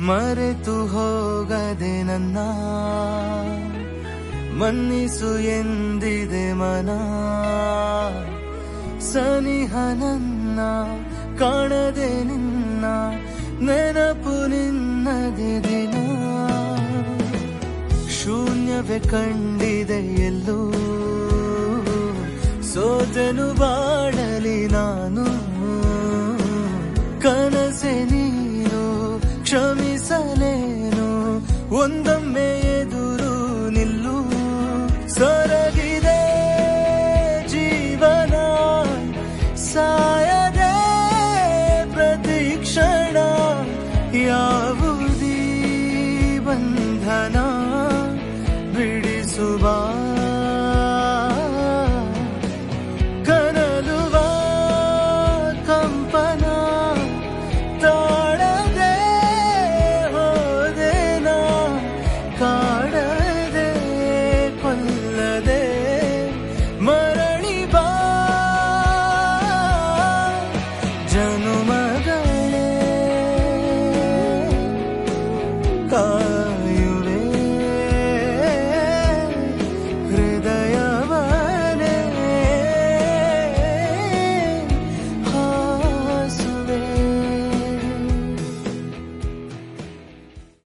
ಮರೆತು ಹೋಗದೆ ನನ್ನ ಮನ್ನಿಸು ಎಂದಿದೆ ಮನ ಸನಿಹ ನನ್ನ ಕಾಣದೆ ನಿನ್ನ ನೆನಪು ನಿನ್ನದೆ ದಿನ ಶೂನ್ಯವೇ ಕಂಡಿದೆ ಎಲ್ಲೂ ಸೋತೆನು ಬಾಳಲಿ ನಾನು ಕನಸೆ ನೀನು ಕ್ಷಮಿಸಲೇನು ಒಂದೊಮ್ಮೆ ಎದುರು ನಿಲ್ಲು ಸೊರಗಿದೆ ಜೀವನ ಸಾಯದೆ ಪ್ರತಿಕ್ಷಣ ಯಾವುದೀ ಬಂಧನ ಬಿಡಿಸುವ